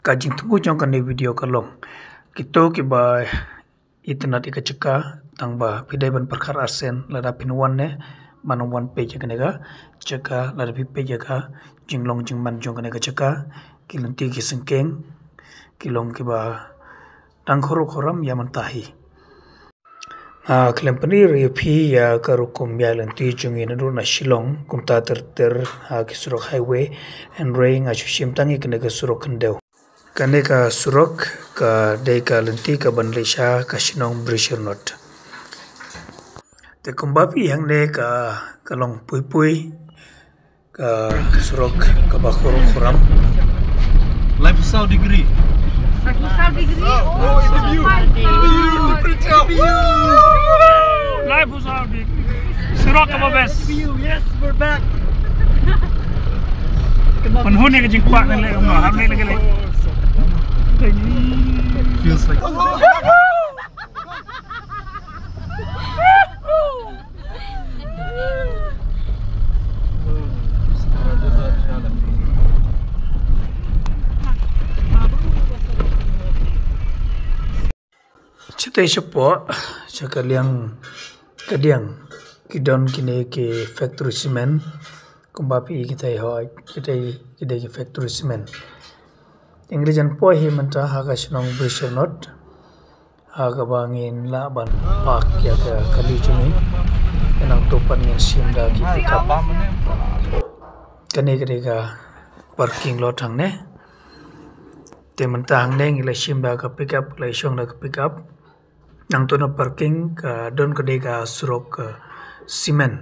Kajing tunggu jong kan video kalong. Kito kiba internet ika ceka tang ba pidai ban perkara arsen lada pinuan ne manong one page kanega ceka lada pi page ka jinglong jingman jong kanega ceka kilanti kisengkeng kilong kiba tang khoram ya mantahi. Kelempani riupi ya karukum ya lanti jungi nadu na Shillong kumta ter kisurok highway and rain achushim tangi kanega surok kendeu. Kaneka surok ka deka lenti ka Banlisha ka Shinong Brishnot. Te kumbapi yang ne ka kalong pui ka surok ka bakhoro khoram. Lifestyle degree. Lifestyle degree. Oh, it's a view. Lifestyle degree. Surok ka best. Yes, we're back. Penhuni ka jingkwak na le hamne lagi le. Feels like Cetai sepo cakaliang kadiang kidon kini ke factory cement kumbapi kita hoi kita ke factory cement Ingrejan po hi menta haga Shinong Brishnot haga bangin laban pak ya ke kali jumi enang topan yang simda ki pick up kane ka parking lot hang ne te menta hang ne ngila simda ka pick up lai shong da ka pick up nang to na parking ka don ka surok cement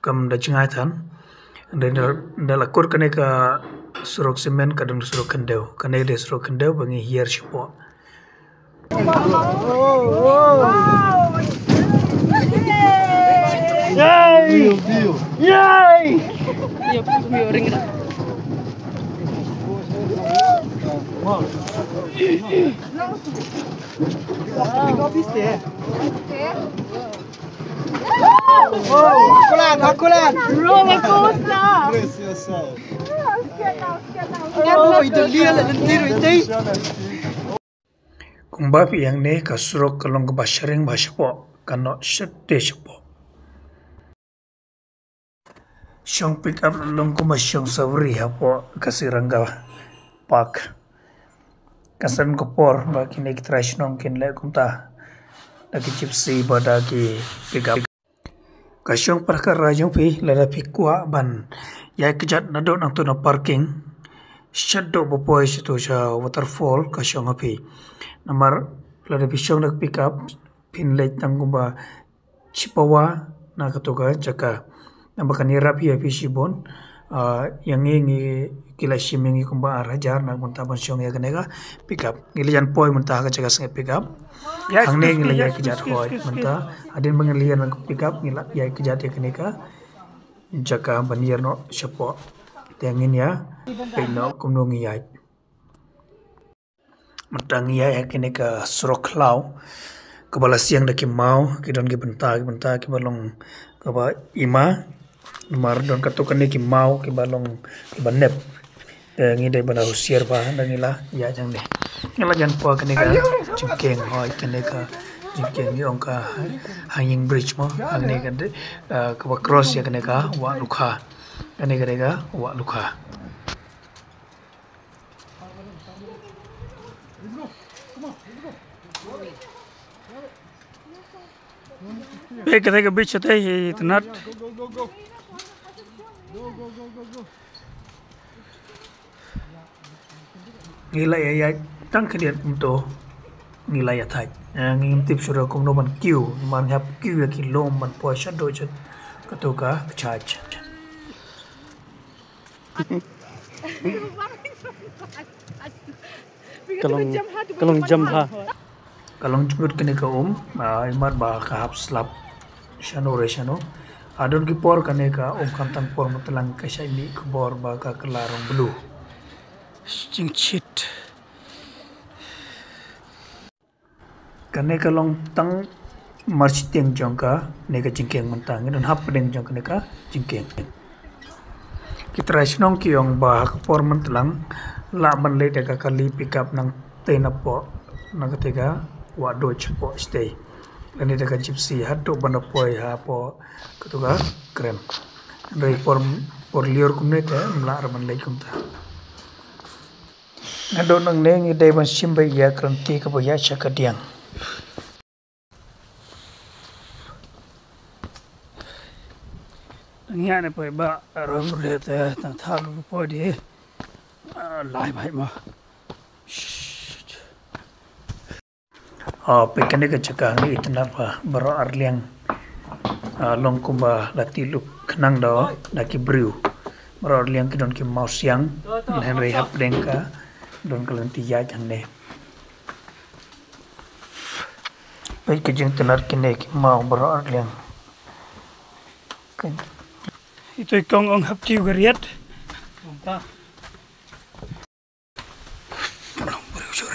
kam da jingai than dan lakor kane ka surok cement kadang surok kendeu kane de surok kendeu bangi hier sipo yay! Yay! Ya, ring dah. Akulan! Roller coaster. Brace yourself. Oh, itu dia lah lentir itu. kumbapi yang ne ka surok kalong ka basharing bashapo kano shette shapo shong pick up long kuma shong savri hapo kasiranga park kasan kopor ba kine trash nong kin le kumta lagi chipsi bada ki pick up kasyong perkara rajong pi lada pikwa ban ya kejat nadon ang tuna parking shadow bopoi situ sa waterfall kasyong api namar lada pisyong nak pick up pin late tang kumba chipawa na katoka jaka nambakan irap ya pisibon yang ngi kila shimingi kumba arajar na muntaban syong ya kanega pick up ngilian poi muntah ka jaka sang pick up ang ne ngila ya kejat hoi muntah adin mengelian nak pick up ngila ya kejat ya kanega jaka banir no syapo tengin ya pino kumnongi ya mentang ya kini ke surok lau kepala siang daki mau kidon ki benta ki balong kaba ima nomor don katukan ki mau ki balong ki banep ngi dai bana usier ba nangila ya jang de ngala jan po kini ka jingkeng hoi kini ka jingkeng ni ongka hanging bridge mo angne ka de kaba cross ya kini ka wa lukha kini ka wa lukha Kata beach atau internet. Nilai ya tang kediat untuk nilai ya thai. Ngin tip sudah kong noman queue, man hap queue ya kilo man puasa dojen katoka charge. Kalong jam ha. Kalong jemput kene ka imar ba ka hap slap shano reshano adon ki por kane ka kantang por matalang ka shaini kbor ba ka kelarong blue chingchit kane kalong tang march tiang jongka ne ka jingkeng mentang don hap deng jong kane ka jingkeng Kita rasionong kiong bah por mentelang la banle daga kali pick up nang tena po nang ketiga wado cepo stay. Lani daga gypsy hado bana poi ha po ketuga krem. Andai por liur kumne te mla raman le kumta. Ngado nang neng idai ban simbai ya kranti ka boya chakadiang. Nghe này phải bà rồi một lượt thằng thằng nó phải đi lại vậy mà pekan dia kecakang ni itu napa baru arliang long kumba lati luk kenang dah laki brew baru arliang kidon ki mau siang lain rehab dengka don kelanti ya jangan baik kejeng tenar kini ki mau baru arliang itu ikong ong hap tiu geriat mantap belum berusur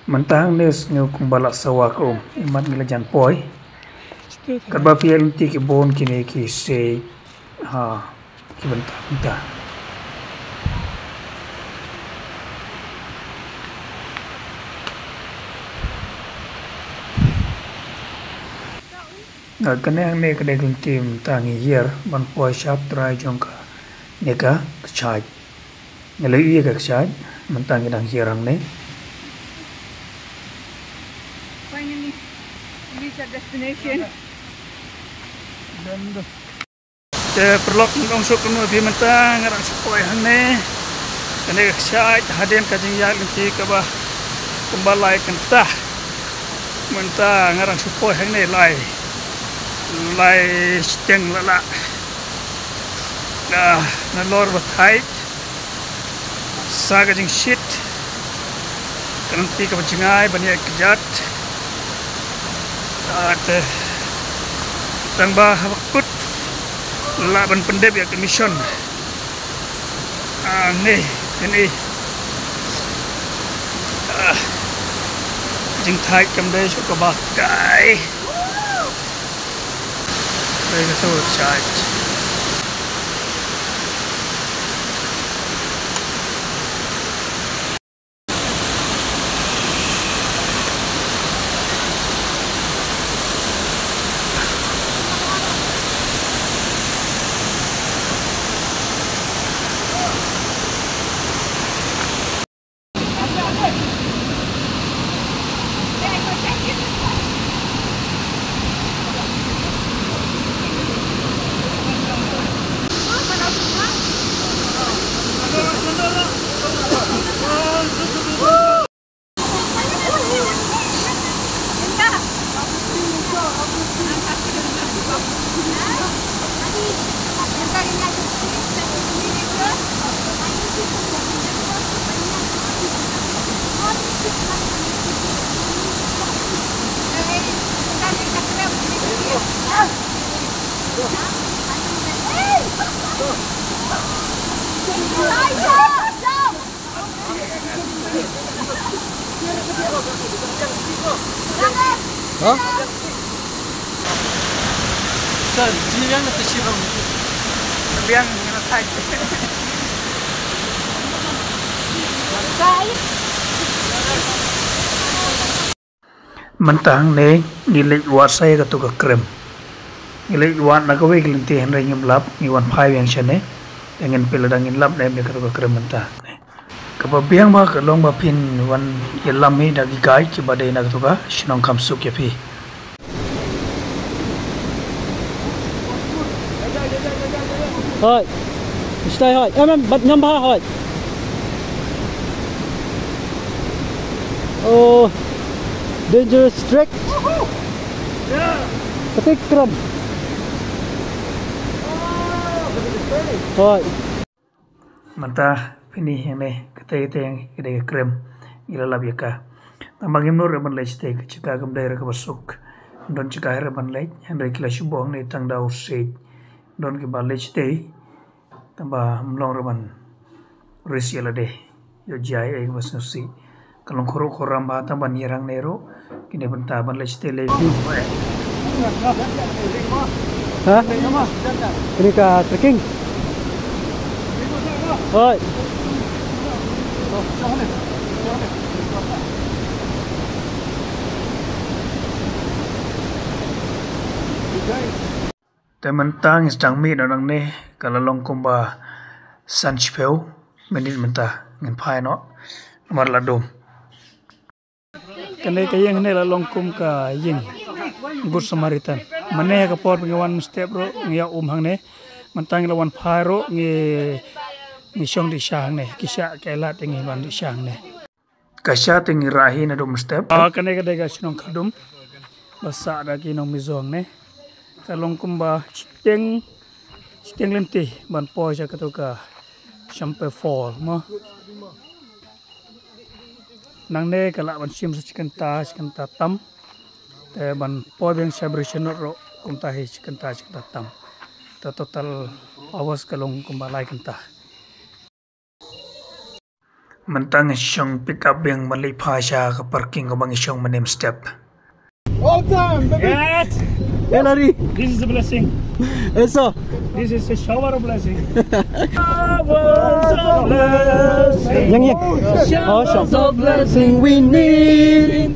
mentang nes ngeu kumbala sawa ko imat ngelajan poi kadba piel ti ki bon kini ki se ha ki benta kena yang ni kedai tim tangi hier ban poi sharp try jongka neka kecaj ngelai iya ka kecaj mentang idang hierang ni Finally, reach our destination. Perlok ngong sok kuno bi mentang ngarang sepoi hang ni kena kecaj haden kajing ya linti ka ba kumbalai kentah mentang ngarang sepoi hang ni lai steng lala na lor batai saga jing shit kanti ka bajingai bani kejat at tangba wakut la ban pendep ya ke mission ni ini jing thai kam dai so ka ba kai Very good charge. Hah? Sir, jiang na tishirong. Biang na thai. Mentang ni nilai wasai ka tu ka krem. Nilai wan nak we kelinti henry ngim lap ngiwan phai yang chane. Dengan peladangin lap dai me ka tu ka krem mentang. Kapabiang ba ka long ba pin wan yelami dagi gai ki badai nak tu ka shinong kam suk ya phi. Rồi. Stay hỏi. Em bật nhâm ba hỏi. Oh. Dangerous trick. Ketik kram. Rồi. Mantah ini yang ni kata yang kita krem ila labiaka. Tambangim nur reman lech te cika kam daerah kabasuk. Don cika reman lech henry kila shubong ni tang dau se don ke balech te tambah mlong reman ris yala de yo jai ai wasnusi Kalau kurang bahata ban yerang nero kini bentar ban lagi stele. Hah? Ini kah trekking? Oi. Tementang istang mi nang ne kalau long kumba sanchpeu menit mentah ngan pai no nomor ladom. Kanai kayang ne la long kum ka ying Good Samaritan. Mane ka por pengawan step ro ngia hang ne mentang lawan pai ro ngi shong di shang ne kisha kelat ngi ban di shang ne. Kasha tingi rahi na dom step. Kanai ka dega sinong kadum basa dagi nong mizong ne. Kalong kumba steng lentih ban po ja katuka sampai fall mo nang ne kala ban sim sekenta tam te ban po beng celebration ro kumta hi sekenta tam ta total awas kalong kumba lai kenta mentang syong pick up beng malai phasha ka parking ko bang syong manem step. All time, baby. Yes. Hey, Larry. This is a blessing. Eso. This is a shower of blessing. Showers of blessing. Showers of blessing we need.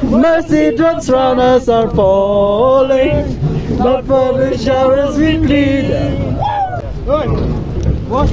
Mercy drops round us are falling, but for the showers we plead. What?